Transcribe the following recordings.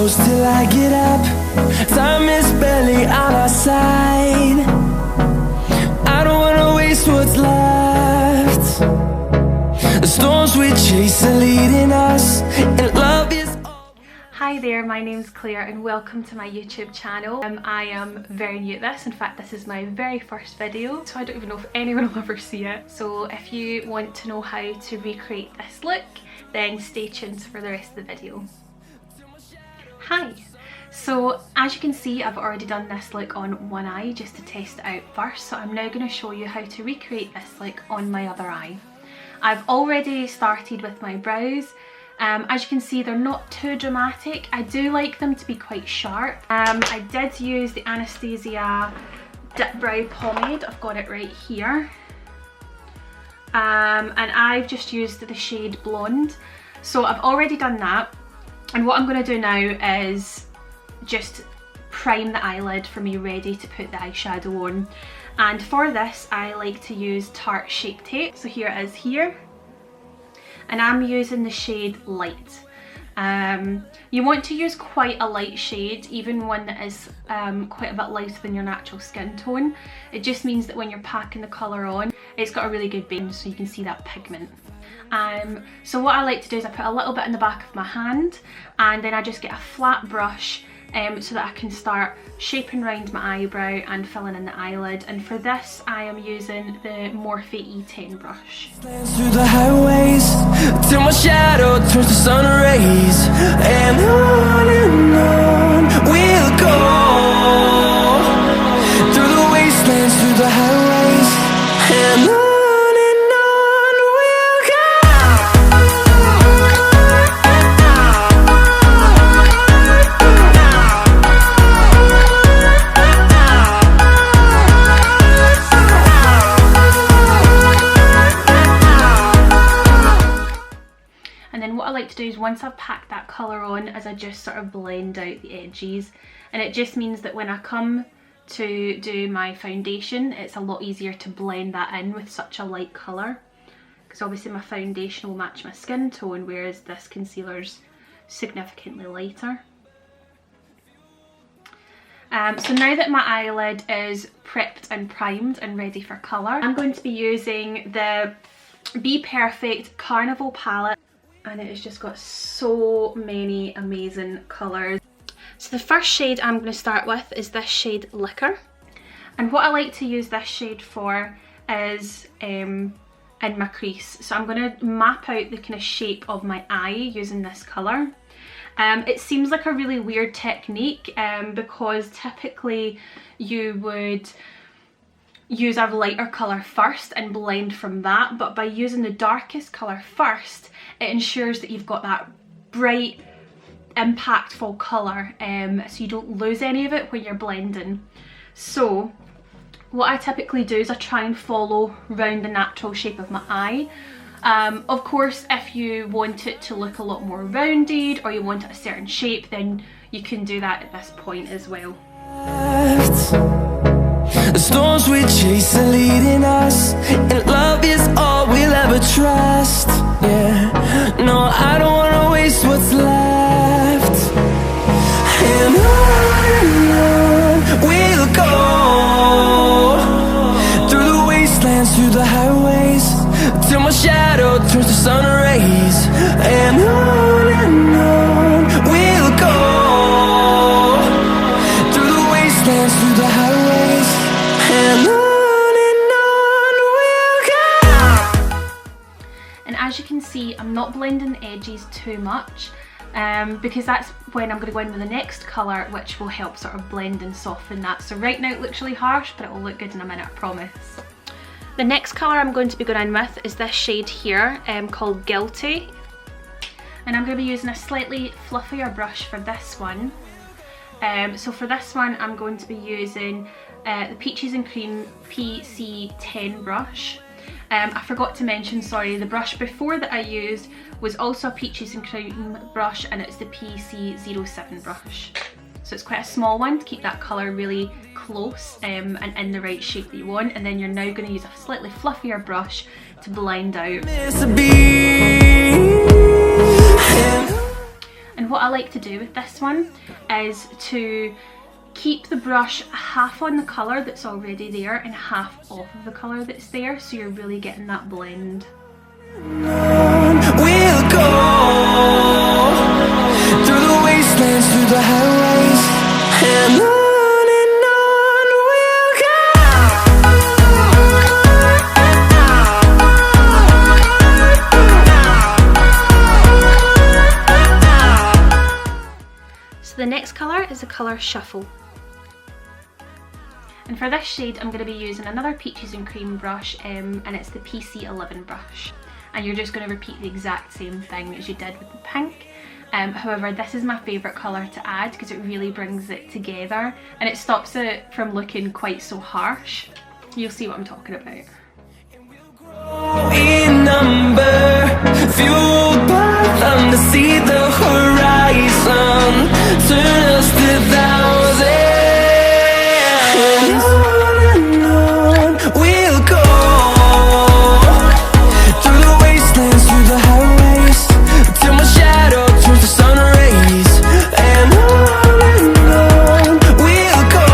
close till I get up. Time is barely on our side. I don't wanna waste what's left. The storms we chase are leading us, and love is. Hi there, my name's Claire and welcome to my YouTube channel. I am very new at this. In fact, this is my very first video, so I don't even know if anyone will ever see it. So if you want to know how to recreate this look, then stay tuned for the rest of the video. Hi! So as you can see, I've already done this look on one eye just to test it out first. So I'm now going to show you how to recreate this look on my other eye. I've already started with my brows. As you can see, they're not too dramatic. I do like them to be quite sharp. I did use the Anastasia Dip Brow Pomade. I've got it right here. And I've just used the shade Blonde. So I've already done that. And what I'm going to do now is just prime the eyelid for me ready to put the eyeshadow on. And for this, I like to use Tarte Shape Tape. So here it is here. And I'm using the shade Light. You want to use quite a light shade, even one that is quite a bit lighter than your natural skin tone. It just means that when you're packing the colour on, it's got a really good base, so you can see that pigment. So what I like to do is I put a little bit in the back of my hand, and then I just get a flat brush so that I can start shaping around my eyebrow and filling in the eyelid. And for this, I am using the Morphe E10 brush. Through the highways, till my shadow turns to sun rays, and on we'll go. Through the wastelands, through the highways, and on. To do is once I've packed that colour on, as I just sort of blend out the edges, and it just means that when I come to do my foundation, it's a lot easier to blend that in with such a light colour, because obviously my foundation will match my skin tone, whereas this concealer's significantly lighter. So now that my eyelid is prepped and primed and ready for colour, I'm going to be using the Be Perfect Carnival palette. And it has just got so many amazing colours. So the first shade I'm going to start with is this shade Liquor. And what I like to use this shade for is in my crease. So I'm going to map out the kind of shape of my eye using this colour. It seems like a really weird technique because typically you would use a lighter colour first and blend from that, but by using the darkest colour first, it ensures that you've got that bright, impactful colour, so you don't lose any of it when you're blending. So what I typically do is I try and follow round the natural shape of my eye. Of course, if you want it to look a lot more rounded or you want it a certain shape, then you can do that at this point as well. The storms we chase are leading us, and love is all we'll ever trust. Yeah, no, I don't wanna waste what's left. And on we'll go. Through the wastelands, through the highways, till my shadow turns to sun rays. And on we'll go. Through the wastelands, through the highways, and on we'll go. And as you can see, I'm not blending the edges too much because that's when I'm going to go in with the next colour, which will help sort of blend and soften that. So right now it looks really harsh, but it will look good in a minute, I promise. The next colour I'm going to be going in with is this shade here called Guilty. And I'm going to be using a slightly fluffier brush for this one. So for this one, I'm going to be using the Peaches and Cream PC10 brush. I forgot to mention, sorry, the brush before that I used was also a Peaches and Cream brush, and it's the PC07 brush. So it's quite a small one to keep that colour really close and in the right shape that you want. And then you're now going to use a slightly fluffier brush to blend out. And what I like to do with this one is to keep the brush half on the colour that's already there and half off of the colour that's there, so you're really getting that blend. We'll go through the wastelands, through the highways, and on we'll go. So the next colour is the colour Shuffle. And for this shade I'm going to be using another Peaches and Cream brush, and it's the PC11 brush. And you're just going to repeat the exact same thing as you did with the pink. However, this is my favourite colour to add because it really brings it together and it stops it from looking quite so harsh. You'll see what I'm talking about. In number, fueled by them to see the horizon, turn us to thousands. And on we'll go through the wastelands, through the highways, till my shadow turns to sun rays. And on we'll go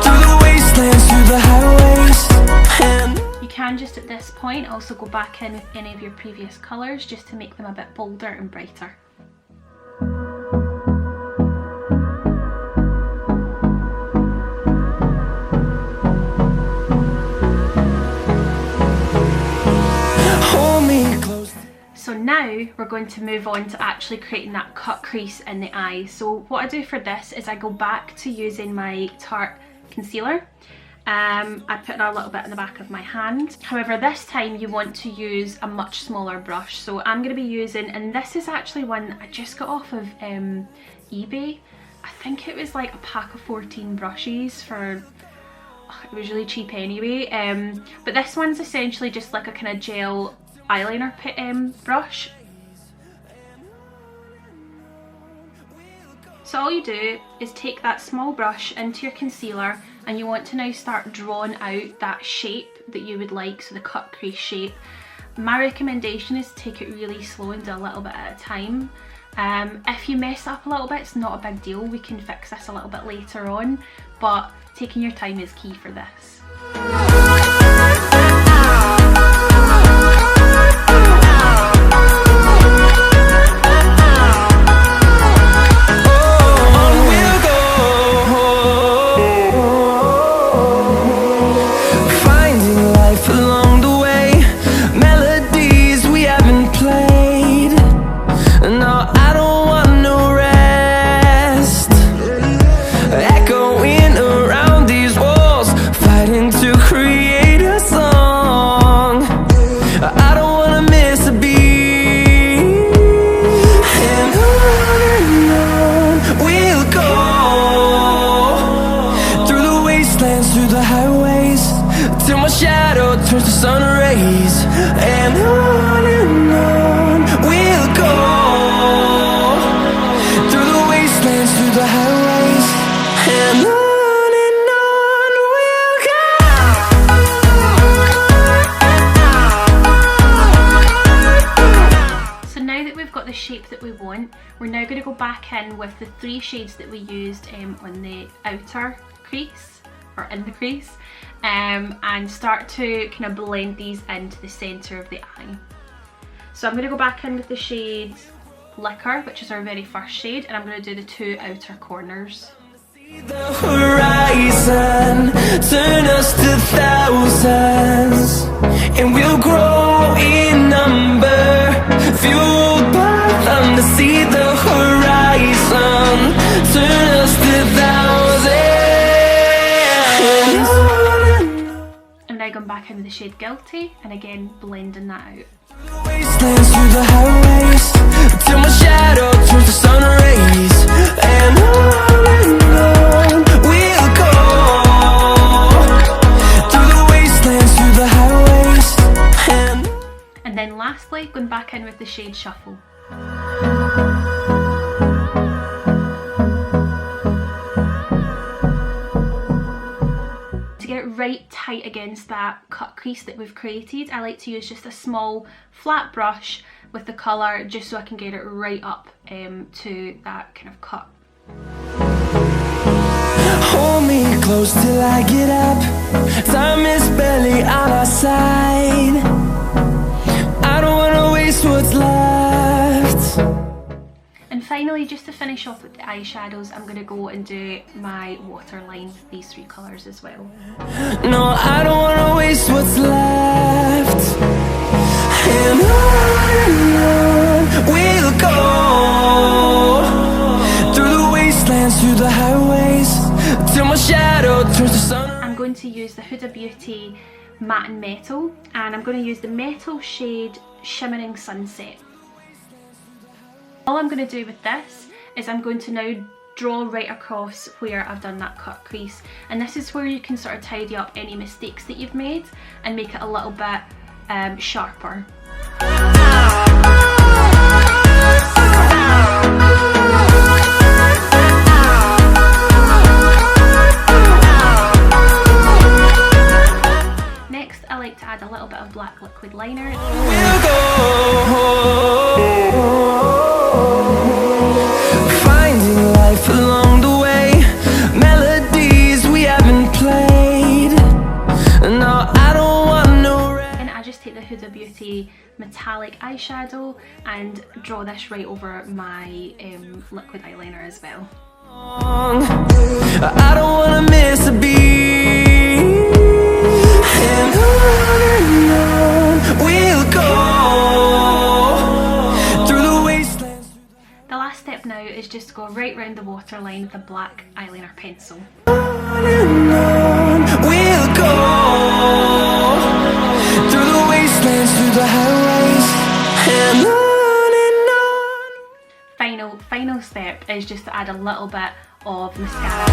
through the wastelands, through the highways. You can just at this point also go back in with any of your previous colours just to make them a bit bolder and brighter. So now we're going to move on to actually creating that cut crease in the eye. So what I do for this is I go back to using my Tarte concealer. I put it a little bit in the back of my hand. However, this time you want to use a much smaller brush. So I'm going to be using, and this is actually one I just got off of eBay. I think it was like a pack of 14 brushes for, it was really cheap anyway. But this one's essentially just like a kind of gel eyeliner brush. So all you do is take that small brush into your concealer and you want to now start drawing out that shape that you would like, so the cut crease shape. My recommendation is to take it really slow and do a little bit at a time. If you mess up a little bit, it's not a big deal, we can fix this a little bit later on, but taking your time is key for this. Turns to sun rays, and on we'll go through the wastelands, through the highways, and on we'll go. So now that we've got the shape that we want, we're now going to go back in with the 3 shades that we used on the outer crease, or in the crease. And start to kind of blend these into the centre of the eye. So I'm going to go back in with the shade Liquor, which is our very first shade, and I'm going to do the 2 outer corners. The horizon, turn us to thousands, and we'll grow in number, fueled by them to see the horizon, turn us to thousands. Now going back into the shade Guilty, and again blending that out. Wastelands, through the highways, till my shadow turns to sun rays, and on we'll go through the wastelands, through the highways, and then lastly going back in with the shade Shuffle. Right tight against that cut crease that we've created, I like to use just a small flat brush with the colour, just so I can get it right up to that kind of cut. Hold me close till I get up. Time is barely on our side. I don't wanna waste what's left. And finally, just to finish off with the eyeshadows, I'm gonna go and do my waterline with these 3 colours as well. No, I don't wanna waste what's left. And on we'll go, through the wastelands, through the highways, till my shadow turns to sun. I'm going to use the Huda Beauty Matte and Metal, and I'm going to use the metal shade Shimmering Sunset. All I'm going to do with this is I'm going to now draw right across where I've done that cut crease, and this is where you can sort of tidy up any mistakes that you've made and make it a little bit sharper. Next, I like to add a little bit of black liquid liner. We'll go, finding life along the way, melodies we haven't played. No, I don't want no rest. And I just take the Huda Beauty metallic eyeshadow and draw this right over my liquid eyeliner as well. I don't wanna miss a beat. And on we'll go, through the wastelands. The last step now is just to go right round the waterline with a black eyeliner pencil. And on we'll go, through the wastelands, through the highways, and on. Final step is just to add a little bit of mascara.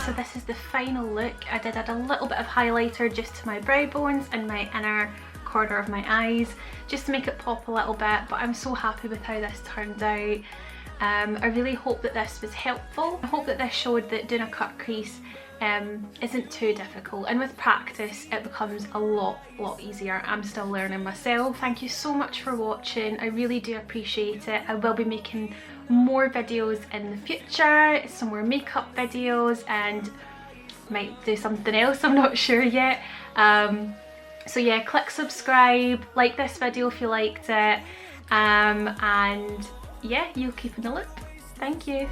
So this is the final look. I did add a little bit of highlighter just to my brow bones and my inner corner of my eyes, just to make it pop a little bit, but I'm so happy with how this turned out. I really hope that this was helpful. I hope that this showed that doing a cut crease isn't too difficult, and with practice it becomes a lot easier. I'm still learning myself. Thank you so much for watching. I really do appreciate it. I will be making more videos in the future, some more makeup videos, and might do something else, I'm not sure yet. So yeah, click subscribe, like this video if you liked it, and yeah, you'll keep in the loop. Thank you.